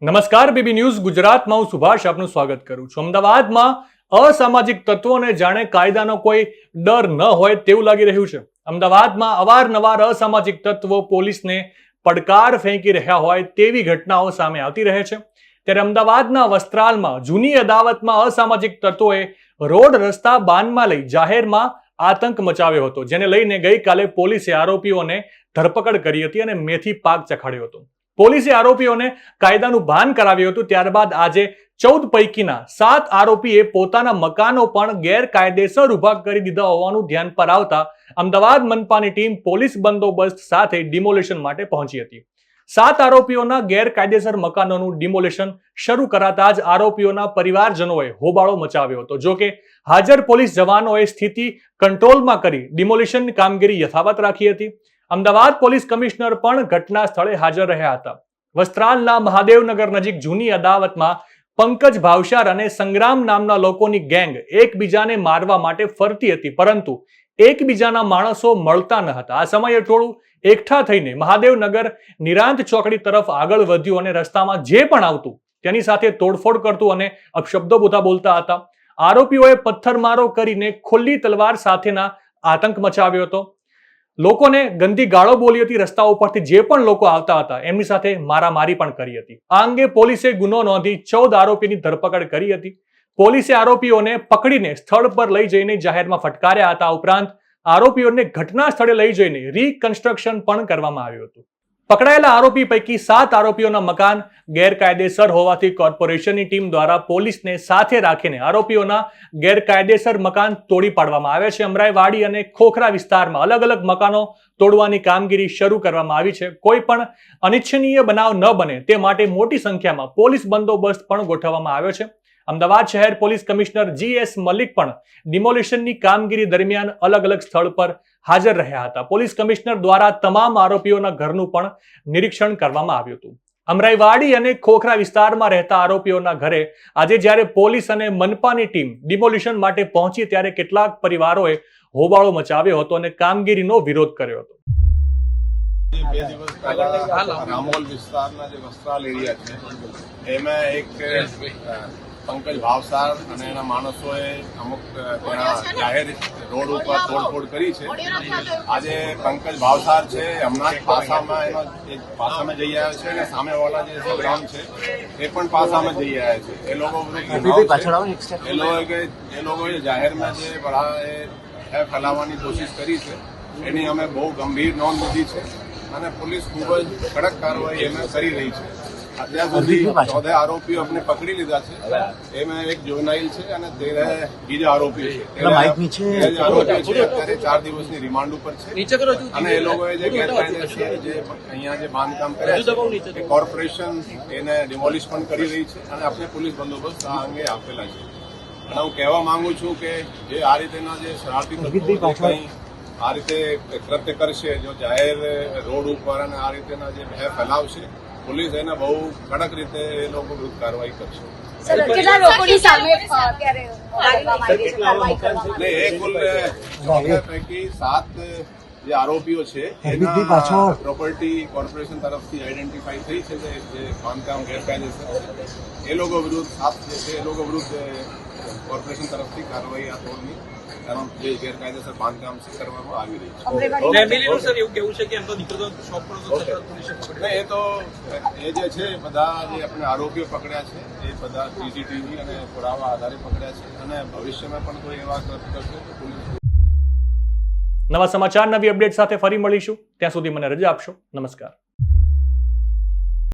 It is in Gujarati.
નમસ્કાર બીબી ન્યૂઝ ગુજરાતમાં હું સુભાષ આપનું સ્વાગત કરું છું। અમદાવાદમાં અસામાજિક તત્વોને જાણે કાયદાનો કોઈ ડર ન હોય તેવું લાગી રહ્યું છે। અમદાવાદમાં અવારનવાર અસામાજિક તત્વો પોલીસને પડકાર ફેંકી રહ્યા હોય તેવી ઘટનાઓ સામે આવતી રહે છે। ત્યારે અમદાવાદના વસ્ત્રાલમાં જૂની અદાવતમાં અસામાજિક તત્વોએ રોડ રસ્તા બાનમાં લઈ જાહેરમાં આતંક મચાવ્યો હતો, જેને લઈને ગઈકાલે પોલીસે આરોપીઓને ધરપકડ કરી હતી અને મેથી પાક ચખાડ્યો હતો। પોલીસે આરોપીઓને કાયદાનું ભાન કરાવ્યું હતું। ત્યારબાદ આજે 14 પૈકીના 7 આરોપીએ પોતાના મકાનો પણ ગેરકાયદેસર ઉભા કરી દીધા હોવાનું ધ્યાન પર આવતા અમદાવાદ મનપાની ટીમ પોલીસ બંદોબસ્ત સાથે ડિમોલિશન માટે પહોંચી હતી। 7 આરોપીઓના ગેરકાયદેસર મકાનોનું ડિમોલિશન શરૂ કરાતા જ આરોપીઓના પરિવારજનોએ હોબાળો મચાવ્યો હતો। જો કે હાજર પોલીસ જવાનોએ સ્થિતિ કંટ્રોલમાં કરી ડિમોલિશનની કામગીરી યથાવત રાખી હતી। અમદાવાદ પોલીસ કમિશનર પણ ઘટના સ્થળે હાજર રહ્યા હતા। વસ્ત્રાલના મહાદેવનગર નજીક જૂની અદાવતમાં પંકજ ભાવસાર અને સંગ્રામ નામના લોકોની ગેંગ એકબીજાને મારવા માટે ફરતી હતી, પરંતુ એકબીજાના માણસો મળતા ન હતા। આ સમયે ટોળું એકઠા થઈને મહાદેવનગર નિરાંત ચોકડી તરફ આગળ વધ્યું અને રસ્તામાં જે પણ આવતું તેની સાથે તોડફોડ કરતું અને અપશબ્દો બોલતા હતા। આરોપીઓએ પથ્થરમારો કરીને ખુલ્લી તલવાર સાથેના આતંક મચાવ્યો હતો। લોકોને ગંદી ગાળો બોલી હતી। રસ્તા ઉપરથી જે પણ લોકો આવતા હતા એમની સાથે મારામારી પણ કરી હતી। આ અંગે પોલીસે ગુનો નોંધી 14 આરોપીની ધરપકડ કરી હતી। પોલીસે આરોપીઓને પકડીને સ્થળ પર લઈ જઈને જાહેરમાં ફટકાર્યા હતા। ઉપરાંત આરોપીઓને ઘટના સ્થળે લઈ જઈને રીકન્સ્ટ્રક્શન પણ કરવામાં આવ્યું હતું। પકડાયેલા આરોપી પૈકી 7 આરોપીઓના મકાન ગેરકાયદેસર હોવાથી કોર્પોરેશનની ટીમ દ્વારા પોલીસને સાથે રાખીને આરોપીઓના ગેરકાયદેસર મકાન તોડી પાડવામાં આવ્યા છે। અમરાઈવાડી અને ખોખરા વિસ્તારમાં અલગ અલગ મકાનો તોડવાની કામગીરી શરૂ કરવામાં આવી છે। કોઈ પણ અનિચ્છનીય બનાવ ન બને તે માટે મોટી સંખ્યામાં પોલીસ બંદોબસ્ત પણ ગોઠવવામાં આવ્યો છે। અમદાવાદ શહેર પોલીસ કમિશનર GS મલિક પણ ડિમોલિશનની કામગીરી દરમિયાન અલગ અલગ સ્થળ પર હાજર રહ્યા હતા। પોલીસ કમિશનર દ્વારા તમામ આરોપીઓના ઘરનું પણ નિરીક્ષણ કરવામાં આવ્યું હતું। અમરાઈવાડી અને ખોખરા વિસ્તારમાં રહેતા આરોપીઓના ઘરે આજે જ્યારે પોલીસ અને મનપાની ટીમ ડિમોલિશન માટે પહોંચી ત્યારે કેટલાક પરિવારોએ હોબાળો મચાવ્યો હતો અને કામગીરીનો વિરોધ કર્યો હતો। બે દિવસ પહેલા રામોલ વિસ્તારના જે વસ્ત્રાલ એરિયા છે એમાં એક પંકજ ભાવસાર અને એના માણસોએ અમુક ત્યાં જાહેર રોડ ઉપર તોડફોડ કરી છે। આજે પંકજ ભાવસાર છે હમણાં જ પાસામાં એનો એક પાસામાં જઈ આવ્યા છે અને સામેવાળા જે સંગ્રામ છે એ પણ પાસામાં જઈ આવ્યા છે। એ લોકોએ જાહેરમાં જે ફેલાવવાની કોશિશ કરી છે એની અમે બહુ ગંભીર નોંધ લીધી છે અને પોલીસ ખૂબ જ કડક કાર્યવાહી એમાં કરી રહી છે। અત્યાર સુધી 14 આરોપીઓ આપણે પકડી લીધા છે। એમાં એક જોનાઇલ છે અને 13 બીજા આરોપીઓ છે। અત્યારે 4 દિવસની રિમાન્ડ ઉપર છે અને એ લોકોએ જે ગેરકાયદેસર જે અહીંયા જે બાંધકામ કર્યા છે એ કોર્પોરેશન એને ડિમોલિશ પણ કરી રહી છે અને આપણે પોલીસ બંદોબસ્ત આ અંગે આપેલા છે। અને હું કહેવા માંગુ છું કે જે આ રીતેના જે શરારતી તત્વો આ રીતે કૃત્ય કરશે, જો જાહેર રોડ ઉપર અને આ રીતેના જે ભય ફેલાવશે, પોલીસ એને બહુ કડક રીતે એ લોકો વિરુદ્ધ કાર્યવાહી કરશે। એ કુલ 14 પૈકી 7 જે આરોપીઓ છે એના પ્રોપર્ટી કોર્પોરેશન તરફથી આઈડેન્ટિફાઈ થઈ છે જે બાંધકામ ગેરકાયદેસર છે। એ લોકો વિરુદ્ધ 7 જે છે એ લોકો વિરુદ્ધ કોર્પોરેશન તરફથી કાર્યવાહી આ તોડની જે ગેરકાયદેસર બાંધકામ છે કરવામાં આવી રહી છે। એ તો એ જે છે બધા જે આપણે આરોપીઓ પકડ્યા છે એ બધા CCTV અને પુરાવા આધારે પકડ્યા છે અને ભવિષ્યમાં પણ કોઈ એવા કૃત્ય કરશે તો પોલીસ। નવા સમાચાર નવી અપડેટ સાથે ફરી મળીશું। ત્યાં સુધી મને રજા આપશો। નમસ્કાર।